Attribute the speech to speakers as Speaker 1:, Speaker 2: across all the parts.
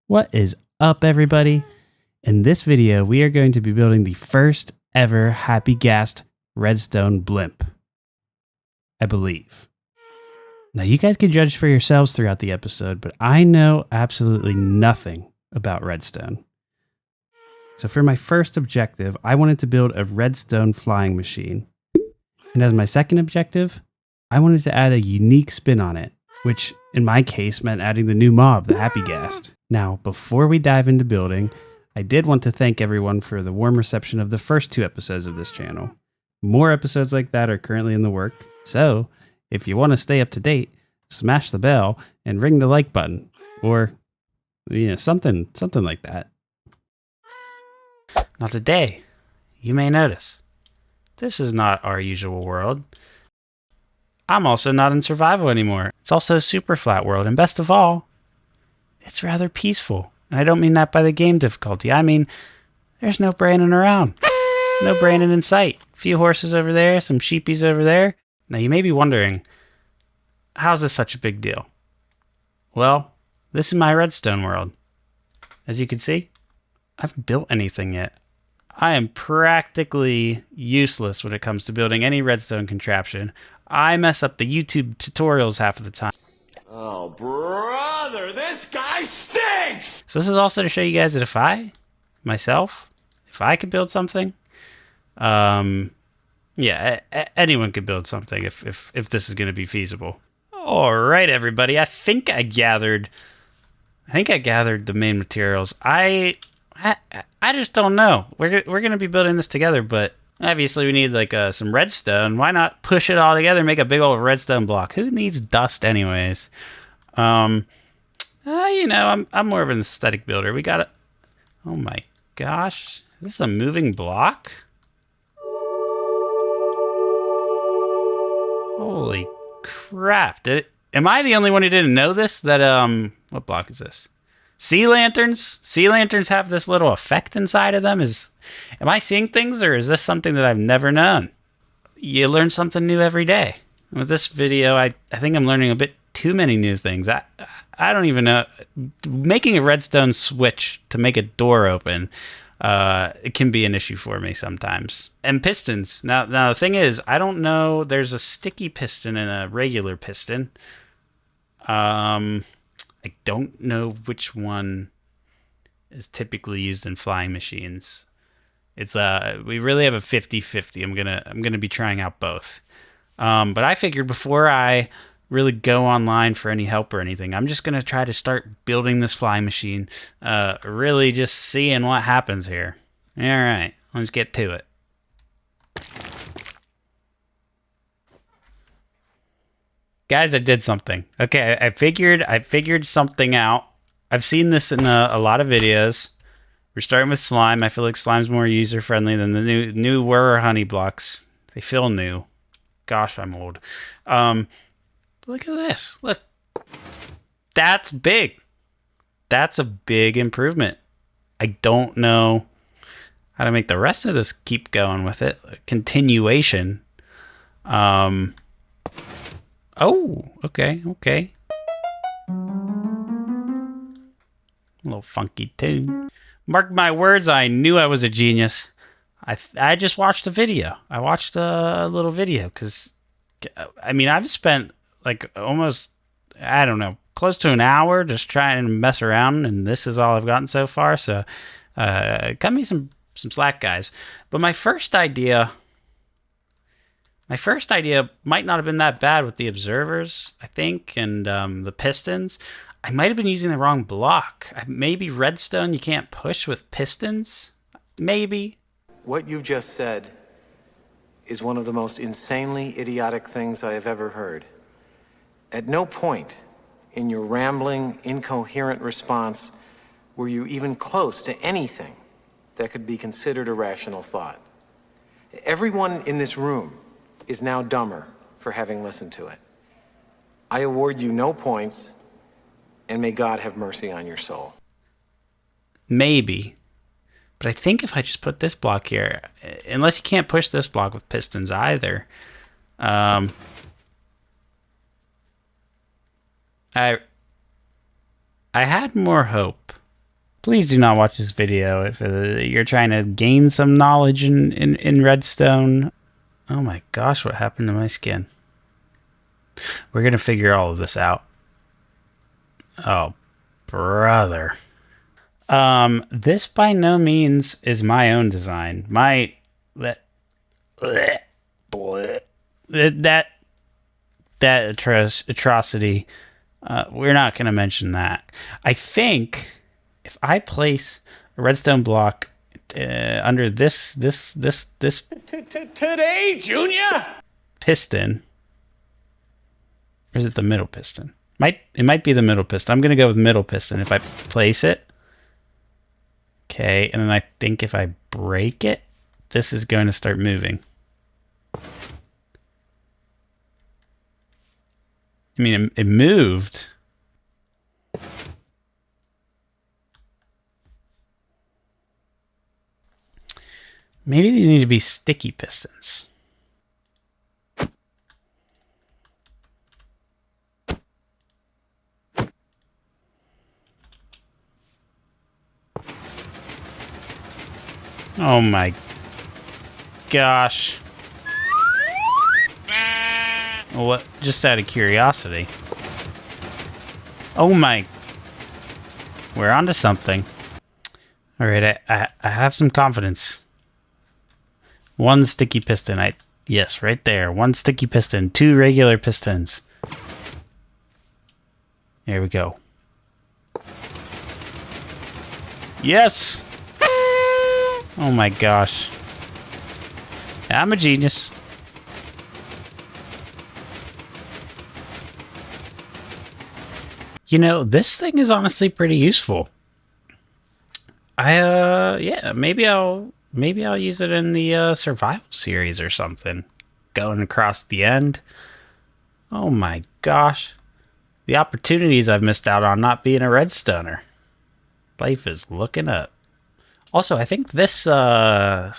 Speaker 1: What is up, everybody? In this video, we are going to be building the first ever Happy Ghast Redstone Blimp, I believe. Now, you guys can judge for yourselves throughout the episode, but I know absolutely nothing about redstone. So for my first objective, I wanted to build a redstone flying machine. And as my second objective, I wanted to add a unique spin on it, which in my case meant adding the new mob, the Happy Ghast. Now, before we dive into building, I did want to thank everyone for the warm reception of the first 2 episodes of this channel. More episodes like that are currently in the work, so if you want to stay up to date, smash the bell and ring the like button, or something like that. Now today, you may notice, this is not our usual world. I'm also not in survival anymore. It's also a super flat world, and best of all, it's rather peaceful. And I don't mean that by the game difficulty. I mean, there's no braining around. No braining in sight. A few horses over there, some sheepies over there. Now you may be wondering, how's this such a big deal? Well, this is my redstone world. As you can see, I haven't built anything yet. I am practically useless when it comes to building any redstone contraption. I mess up the YouTube tutorials half of the time.
Speaker 2: Oh, brother, this guy stinks!
Speaker 1: So this is also to show you guys that if I could build something, anyone could build something if this is going to be feasible. All right, everybody. I think I gathered the main materials. I just don't know. We're going to be building this together, but obviously we need like some redstone. Why not push it all together and make a big old redstone block? Who needs dust anyways? I'm more of an aesthetic builder. We got it. Oh my gosh. Is this a moving block? Holy crap. Am I the only one who didn't know this? That, what block is this? Sea lanterns? Sea lanterns have this little effect inside of them? Am I seeing things, or is this something that I've never known? You learn something new every day. With this video, I think I'm learning a bit too many new things. I don't even know. Making a redstone switch to make a door open, it can be an issue for me sometimes. And pistons. Now the thing is, I don't know. There's a sticky piston and a regular piston. I don't know which one is typically used in flying machines. It's we really have a 50-50. I'm gonna be trying out both. But I figured before I really go online for any help or anything, I'm just gonna try to start building this flying machine. Really just seeing what happens here. All right, let's get to it. Guys, I did something. Okay, I figured something out. I've seen this in a lot of videos. We're starting with slime. I feel like slime's more user-friendly than the new Whirr honey blocks. They feel new. Gosh, I'm old. Look at this. Look. That's big. That's a big improvement. I don't know how to make the rest of this keep going with it. Continuation. Oh, okay. A little funky tune. Mark my words, I knew I was a genius. I just watched a video. I watched a little video because, I've spent like almost, close to an hour just trying to mess around, and this is all I've gotten so far. So, cut me some slack, guys. But my first idea might not have been that bad with the observers, I think, and the pistons. I might have been using the wrong block. Maybe redstone you can't push with pistons? Maybe.
Speaker 3: What you just said is one of the most insanely idiotic things I have ever heard. At no point in your rambling, incoherent response were you even close to anything that could be considered a rational thought. Everyone in this room is now dumber for having listened to it. I award you no points, and may God have mercy on your soul.
Speaker 1: Maybe. But I think if I just put this block here, unless you can't push this block with pistons either, I had more hope Please do not watch this video if you're trying to gain some knowledge in Redstone. Oh my gosh, what happened to my skin? We're going to figure all of this out. Oh, brother. This by no means is my own design. That atrocity. We're not going to mention that. I think if I place a redstone block under this
Speaker 2: Today, Junior?
Speaker 1: piston, or is it the middle piston? It might be the middle piston. I'm going to go with middle piston. If I place it, okay, and then I think if I break it, this is going to start moving. I mean, it moved. Maybe these need to be sticky pistons. Oh my gosh. What? Just out of curiosity. Oh my. We're onto something. Alright, I have some confidence. One sticky piston. Yes, right there. One sticky piston. Two regular pistons. There we go. Yes! Oh my gosh. I'm a genius. You know, this thing is honestly pretty useful. Yeah, maybe I'll use it in the survival series or something. Going across the end. Oh my gosh. The opportunities I've missed out on not being a redstoner. Life is looking up. Also, I think this might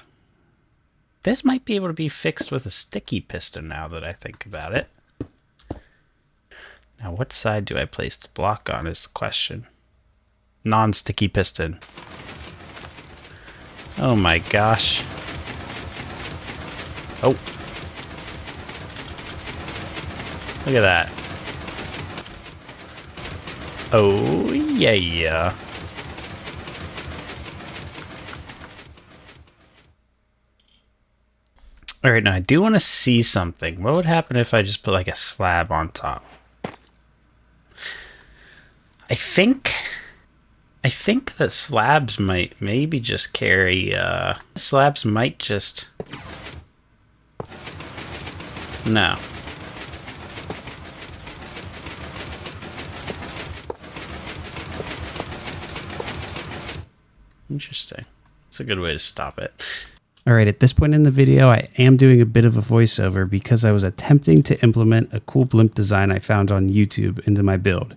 Speaker 1: be able to be fixed with a sticky piston now that I think about it. Now, what side do I place the block on is the question. Non-sticky piston. Oh my gosh. Oh. Look at that. Oh, yeah. Alright, now I do want to see something. What would happen if I just put like a slab on top? I think that slabs might maybe just carry, slabs might just... No. Interesting. It's a good way to stop it. Alright, at this point in the video, I am doing a bit of a voiceover because I was attempting to implement a cool blimp design I found on YouTube into my build.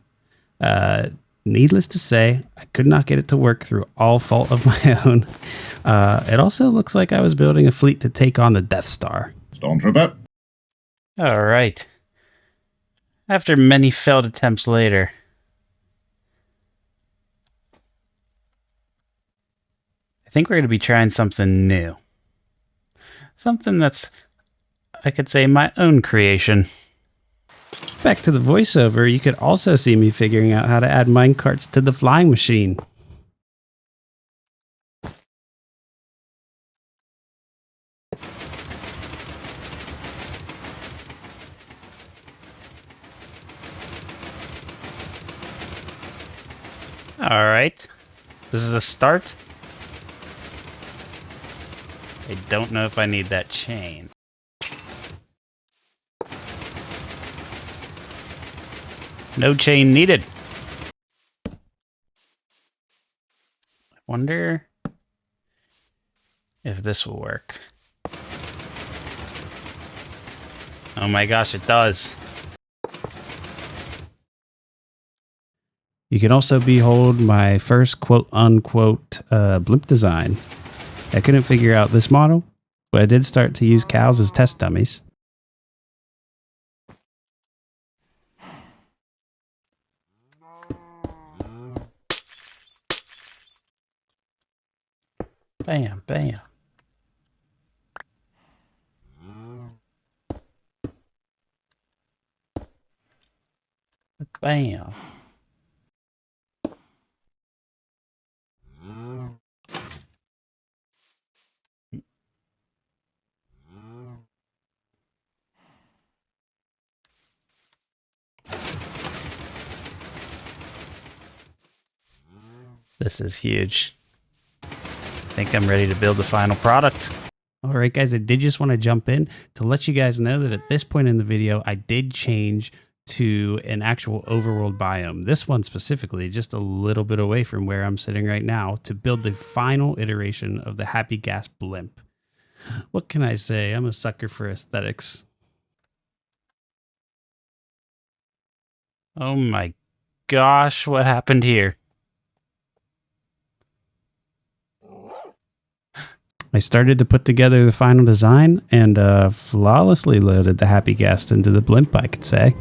Speaker 1: Needless to say, I could not get it to work through all fault of my own. It also looks like I was building a fleet to take on the Death Star.
Speaker 4: Stormtrooper.
Speaker 1: All right. After many failed attempts later, I think we're going to be trying something new. Something that's, I could say, my own creation. Back to the voiceover, you could also see me figuring out how to add minecarts to the flying machine. Alright. This is a start. I don't know if I need that chain. No chain needed. I wonder if this will work. Oh my gosh, it does. You can also behold my first quote-unquote blimp design. I couldn't figure out this model, but I did start to use cows as test dummies. Bam, bam. Bam. This is huge. I think I'm ready to build the final product. All right, guys, I did just want to jump in to let you guys know that at this point in the video, I did change to an actual overworld biome. This one specifically, just a little bit away from where I'm sitting right now, to build the final iteration of the Happy Ghast Blimp. What can I say? I'm a sucker for aesthetics. Oh my gosh, what happened here? I started to put together the final design and flawlessly loaded the Happy Ghast into the blimp, I could say.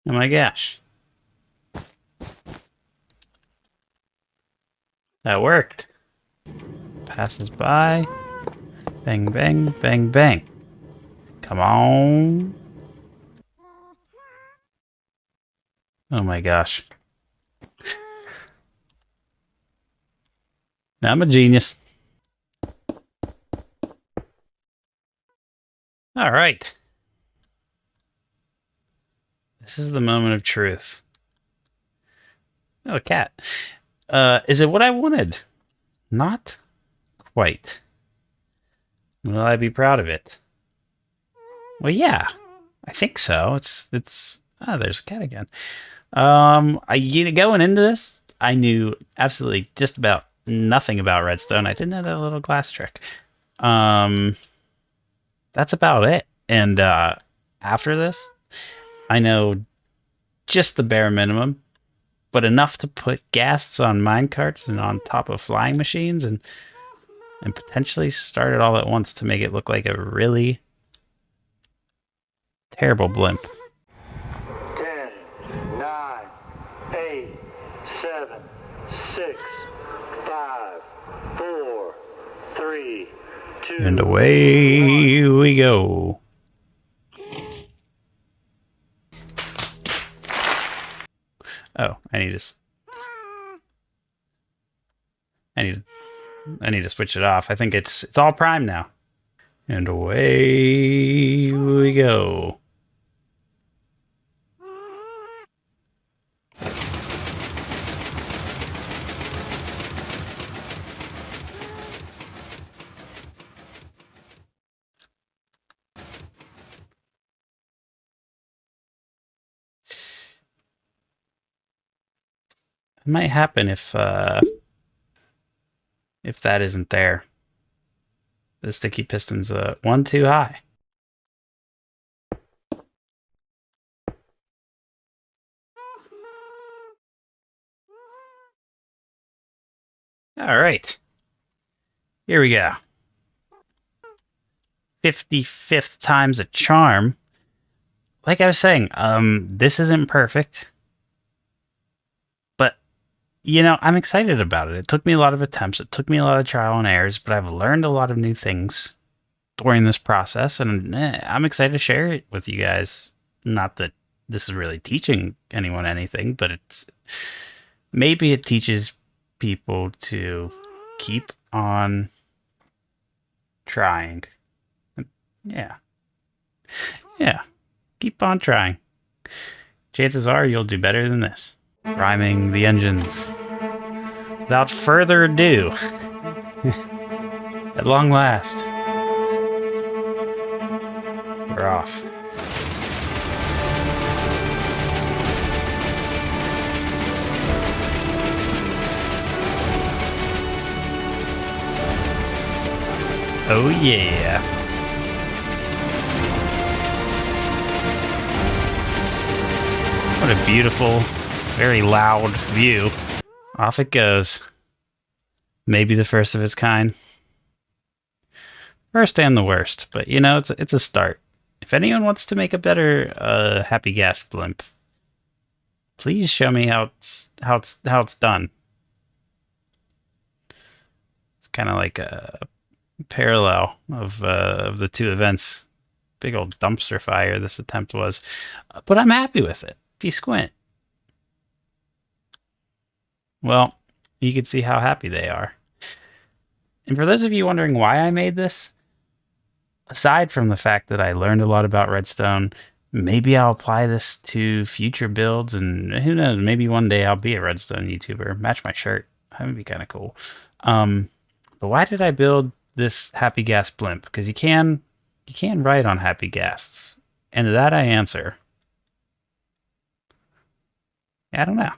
Speaker 1: Oh my gosh. That worked. Passes by. Bang, bang, bang, bang. Come on. Oh my gosh. I'm a genius. All right. This is the moment of truth. Oh, a cat. Is it what I wanted? Not quite. Will I be proud of it? Well, yeah. I think so. It's there's a cat again. Going into this, I knew absolutely just about nothing about redstone. I didn't know that little glass trick. That's about it. And after this, I know just the bare minimum, but enough to put ghasts on minecarts and on top of flying machines and potentially start it all at once to make it look like a really terrible blimp.
Speaker 4: 10, 9, 8, 7, 6, 5, 4, 3, 2.
Speaker 1: And away we go. Oh, I need to switch it off. I think it's all prime now. And away we go. It might happen if that isn't there. The sticky piston's one too high. All right. Here we go. 55th time's a charm. Like I was saying, this isn't perfect. But, you know, I'm excited about it. It took me a lot of attempts. It took me a lot of trial and errors, but I've learned a lot of new things during this process, and I'm excited to share it with you guys. Not that this is really teaching anyone anything, but maybe it teaches people to keep on trying. Yeah. Keep on trying. Chances are you'll do better than this. Priming the engines. Without further ado, at long last, we're off. Oh yeah. What a beautiful, very loud view. Off it goes. Maybe the first of its kind. First and the worst, but you know, it's a start. If anyone wants to make a better Happy Ghast Blimp, please show me how it's done. It's kind of like a parallel of the two events. Big old dumpster fire this attempt was, but I'm happy with it. If you squint, well, you can see how happy they are. And for those of you wondering why I made this, aside from the fact that I learned a lot about redstone, maybe I'll apply this to future builds, and who knows, maybe one day I'll be a redstone YouTuber. Match my shirt. That would be kind of cool. But why did I build this Happy Ghast Blimp? Because you can write on Happy Ghasts. And to that I answer, I don't know.